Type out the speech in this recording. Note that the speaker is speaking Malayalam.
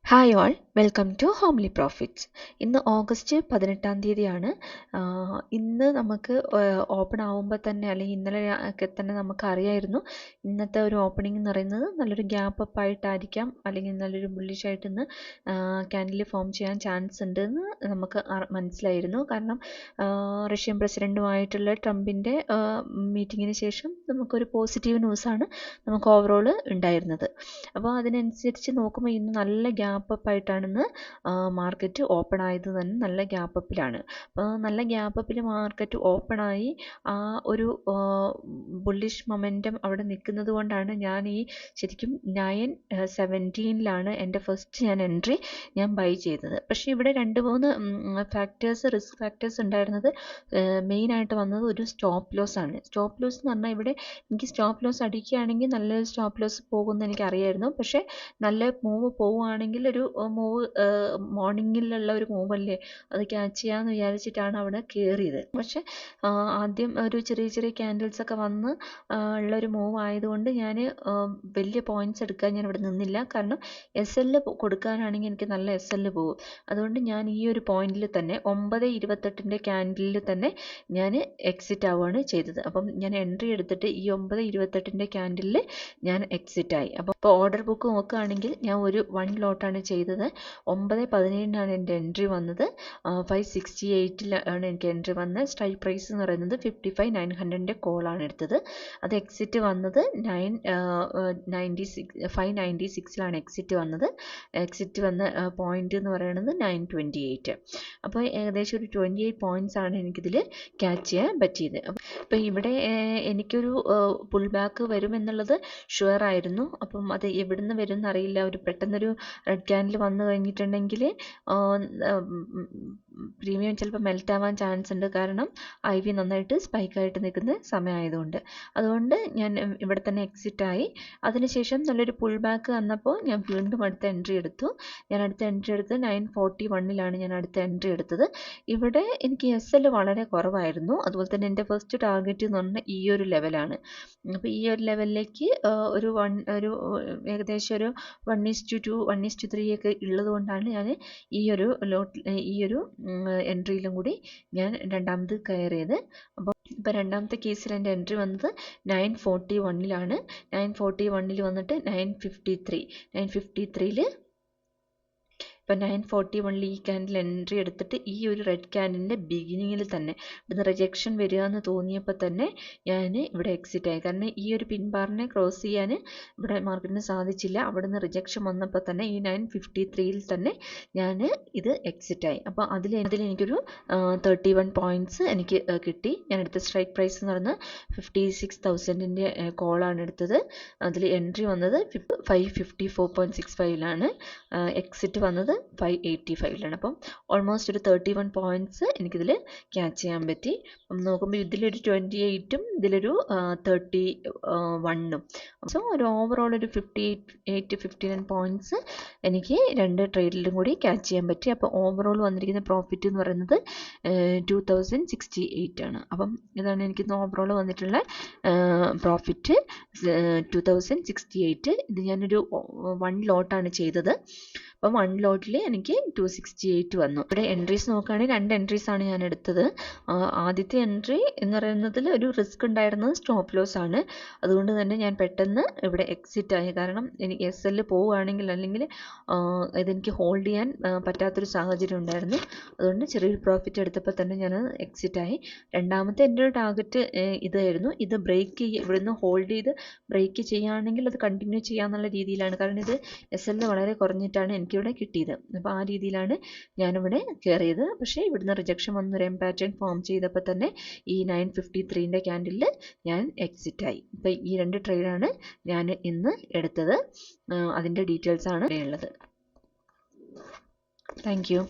Hi all, welcome to homely profits. ഇന്ന് ഓഗസ്റ്റ് 18-ാം തീയതിയാണ്. ഇന്ന് നമുക്ക് ഓപ്പൺ ആവുമ്പോൾ തന്നെ അല്ലെങ്കിൽ ഇന്നലെ ഒക്കെ തന്നെ നമുക്ക് അറിയായിരുന്നു ഇന്നത്തെ ഒരു ഓപ്പണിംഗ് എന്ന് പറയുന്നത് നല്ലൊരു ഗ്യാപ്പ് അപ്പ് ആയിട്ടായിരിക്കാം, അല്ലെങ്കിൽ നല്ലൊരു ബുള്ളിഷ് ആയിട്ട് ഇന്ന് ക്യാൻഡിൽ ഫോം ചെയ്യാൻ ചാൻസ് ഉണ്ടെന്ന് നമുക്ക് മനസ്സിലായിരുന്നു. കാരണം റഷ്യൻ പ്രസിഡൻറ്റുമായിട്ടുള്ള ട്രംപിൻ്റെ മീറ്റിങ്ങിന് ശേഷം നമുക്കൊരു പോസിറ്റീവ് ന്യൂസാണ് നമുക്ക് ഓവറോൾ ഉണ്ടായിരുന്നത്. അപ്പോൾ അതിനനുസരിച്ച് നോക്കുമ്പോൾ ഇന്ന് നല്ല ഗ്യാപ്പ് അപ്പ് ആയിട്ടാണെന്ന് മാർക്കറ്റ് ഓപ്പൺ ആയത് തന്നെ നല്ല ഗ്യാപ്പ് അപ്പിലാണ്. അപ്പോൾ നല്ല ഗ്യാപ്പ് അപ്പിൽ മാർക്കറ്റ് ഓപ്പണായി ആ ഒരു ബുള്ളിഷ് മൊമെൻറ്റം അവിടെ നിൽക്കുന്നത് കൊണ്ടാണ് ഞാൻ ഈ ശരിക്കും 9:17 എൻ്റെ ഫസ്റ്റ് എൻട്രി ഞാൻ ബൈ ചെയ്തത്. പക്ഷേ ഇവിടെ 2-3 ഫാക്ടേഴ്സ്, റിസ്ക് ഫാക്ടേഴ്സ് ഉണ്ടായിരുന്നത് മെയിനായിട്ട് വന്നത് ഒരു സ്റ്റോപ്പ് ലോസ് ആണ്. സ്റ്റോപ്പ് ലോസ് എന്ന് പറഞ്ഞാൽ ഇവിടെ എനിക്ക് സ്റ്റോപ്പ് ലോസ് അടിക്കുകയാണെങ്കിൽ നല്ലൊരു സ്റ്റോപ്പ് ലോസ് പോകുമെന്ന് എനിക്കറിയായിരുന്നു. പക്ഷേ നല്ല മൂവ് പോവുകയാണെങ്കിൽ ഒരു മൂവ് മോർണിംഗിലുള്ള ഒരു മൂവല്ലേ, അത് ക്യാച്ച് ചെയ്യാമെന്ന് വിചാരിച്ചിട്ടാണ് അവിടെ കയറിയത്. പക്ഷേ ആദ്യം ഒരു ചെറിയ ചെറിയ ക്യാൻഡിൽസ് ഒക്കെ വന്ന് ഉള്ളൊരു മൂവ് ആയതുകൊണ്ട് ഞാൻ വലിയ പോയിൻറ്റ്സ് എടുക്കാൻ ഞാൻ ഇവിടെ നിന്നില്ല. കാരണം SL കൊടുക്കാനാണെങ്കിൽ എനിക്ക് നല്ല SL പോകും. അതുകൊണ്ട് ഞാൻ ഈ ഒരു പോയിന്റിൽ തന്നെ 9:28 ക്യാൻഡിലിൽ തന്നെ ഞാൻ എക്സിറ്റ് ആവുകയാണ് ചെയ്തത്. അപ്പം ഞാൻ എൻട്രി എടുത്തിട്ട് ഈ 9:28 ക്യാൻഡിലിൽ ഞാൻ എക്സിറ്റ് ആയി. അപ്പോൾ ഓർഡർ ബുക്ക് നോക്കുകയാണെങ്കിൽ ഞാൻ ഒരു 1 ലോട്ടാണ് ചെയ്തത്. 9:17 എൻ്റെ എൻട്രി വന്നത്. 568 എനിക്ക് എൻട്രി വന്നത്. സ്ട്രൈക്ക് പ്രൈസ് എന്ന് പറയുന്നത് 55,900 കോളാണ് എടുത്തത്. അത് എക്സിറ്റ് വന്നത് 596 എക്സിറ്റ് വന്നത്. എക്സിറ്റ് വന്ന പോയിന്റ് എന്ന് പറയുന്നത് 928. അപ്പോൾ ഏകദേശം ഒരു 28 പോയിന്റ്സ് ആണ് എനിക്കിതിൽ ക്യാച്ച് ചെയ്യാൻ പറ്റിയത്. അപ്പോൾ ഇവിടെ എനിക്കൊരു പുൾ ബാക്ക് വരുമെന്നുള്ളത് ഷുവർ ആയിരുന്നു. അപ്പം അത് എവിടുന്ന് വരും എന്നറിയില്ല. ഒരു പെട്ടെന്നൊരു റെഡ് ക്യാൻഡിൽ വന്നു കഴിഞ്ഞിട്ടുണ്ടെങ്കിൽ പ്രീമിയം ചിലപ്പോൾ മെൽറ്റ് ആവാൻ ചാൻസ് ഉണ്ട്. കാരണം IV നന്നായിട്ട് സ്പൈക്കായിട്ട് നിൽക്കുന്ന സമയമായതുകൊണ്ട്. അതുകൊണ്ട് ഞാൻ ഇവിടെ തന്നെ എക്സിറ്റ് ആയി. അതിനുശേഷം നല്ലൊരു പുൾ ബാക്ക് വന്നപ്പോൾ ഞാൻ വീണ്ടും അടുത്ത എൻട്രി എടുത്തു. ഞാൻ അടുത്ത എൻട്രി എടുത്ത് 9:41 ഞാൻ അടുത്ത എൻട്രി എടുത്തത്. ഇവിടെ എനിക്ക് SL വളരെ കുറവായിരുന്നു. അതുപോലെ തന്നെ എൻ്റെ ഫസ്റ്റ് ടാർഗറ്റ് എന്ന് പറഞ്ഞാൽ ഈ ഒരു ലെവലാണ്. അപ്പോൾ ഈ ഒരു ലെവലിലേക്ക് ഒരു ഏകദേശം ഒരു 1:2 1:3 ഒക്കെ ഉള്ളത് കൊണ്ടാണ് ഞാൻ ഈ ഒരു എൻട്രിയിലും കൂടി ഞാൻ രണ്ടാമത് കയറിയത്. അപ്പോൾ ഇപ്പോൾ രണ്ടാമത്തെ കേസിൽ എൻ്റെ എൻട്രി വന്നത് 9:41 9:41 വന്നിട്ട് 9:53 ഇപ്പോൾ 9:41 ഈ ക്യാൻഡിൽ എൻട്രി എടുത്തിട്ട് ഈ ഒരു റെഡ് ക്യാൻഡിലിൻ്റെ ബിഗിനിങ്ങിൽ തന്നെ ഇവിടുന്ന് റിജക്ഷൻ വരിക എന്ന് തോന്നിയപ്പോൾ തന്നെ ഞാൻ ഇവിടെ എക്സിറ്റ് ആയി. കാരണം ഈ ഒരു പിൻബാറിനെ ക്രോസ് ചെയ്യാൻ ഇവിടെ മാർക്കറ്റിന് സാധിച്ചില്ല. അവിടുന്ന് റിജക്ഷൻ വന്നപ്പോൾ തന്നെ ഈ 9:53 തന്നെ ഞാൻ ഇത് എക്സിറ്റ് ആയി. അപ്പോൾ അതിൽ എനിക്കൊരു 31 പോയിൻറ്റ്സ് എനിക്ക് കിട്ടി. ഞാൻ എടുത്ത സ്ട്രൈക്ക് പ്രൈസ് എന്ന് പറയുന്നത് 56,000 കോളാണ് എടുത്തത്. അതിൽ എൻട്രി വന്നത് 554.65 എക്സിറ്റ് വന്നത് 585 അപ്പം ഓൾമോസ്റ്റ് ഒരു 31 പോയിൻറ്റ്സ് എനിക്കിതിൽ ക്യാച്ച് ചെയ്യാൻ പറ്റി. നോക്കുമ്പോൾ ഇതിലൊരു 28ഉം ഇതിലൊരു 31ഉം. സോ ഒരു ഓവറോൾ ഒരു 58-59 പോയിൻറ്റ്സ് എനിക്ക് രണ്ട് ട്രേഡിലും കൂടി ക്യാച്ച് ചെയ്യാൻ പറ്റി. അപ്പോൾ ഓവറോൾ വന്നിരിക്കുന്ന പ്രോഫിറ്റ് എന്ന് പറയുന്നത് 2068 ആണ്. അപ്പം ഇതാണ് എനിക്ക് ഓവറോൾ വന്നിട്ടുള്ള പ്രോഫിറ്റ് 2068. ഇത് ഞാനൊരു 1 ലോട്ടാണ് ചെയ്തത്. അപ്പം 1 ലോട്ടിൽ എനിക്ക് 268 വന്നു. ഇവിടെ എൻട്രീസ് നോക്കുകയാണെങ്കിൽ 2 എൻട്രീസ് ആണ് ഞാൻ എടുത്തത്. ആദ്യത്തെ എൻട്രി എന്ന് പറയുന്നതിൽ ഒരു റിസ്ക് ഉണ്ടായിരുന്നത് സ്റ്റോപ്പ് ലോസ് ആണ്. അതുകൊണ്ട് തന്നെ ഞാൻ പെട്ടെന്ന് ഇവിടെ എക്സിറ്റ് ആയി. കാരണം എനിക്ക് SL പോവുകയാണെങ്കിൽ അല്ലെങ്കിൽ ഇതെനിക്ക് ഹോൾഡ് ചെയ്യാൻ പറ്റാത്തൊരു സാഹചര്യം ഉണ്ടായിരുന്നു. അതുകൊണ്ട് ചെറിയൊരു പ്രോഫിറ്റ് എടുത്തപ്പോൾ തന്നെ ഞാൻ എക്സിറ്റ് ആയി. രണ്ടാമത്തെ എൻ്റെ ഒരു ടാർഗറ്റ് ഇതായിരുന്നു. ഇത് ബ്രേക്ക് ഇവിടുന്ന് ഹോൾഡ് ചെയ്ത് ബ്രേക്ക് ചെയ്യുകയാണെങ്കിൽ അത് കണ്ടിന്യൂ ചെയ്യാന്നുള്ള രീതിയിലാണ്. കാരണം ഇത് SL വളരെ കുറഞ്ഞിട്ടാണ് എനിക്കിവിടെ കിട്ടിയത്. അപ്പോൾ ആ രീതിയിലാണ് ഞാനിവിടെ കയറിയത്. പക്ഷേ ഇവിടുന്ന് റിജക്ഷൻ വന്നൊരു പാറ്റേൺ ഫോം ചെയ്തപ്പോൾ തന്നെ ഈ 9:53 ക്യാൻഡിലിൽ ഞാൻ എക്സിറ്റ് ആയി. അപ്പോൾ ഈ 2 ട്രേഡാണ് ഞാൻ ഇന്ന് എടുത്തത്. അതിൻ്റെ ഡീറ്റെയിൽസ് ആണ് ഉള്ളത്. Thank you.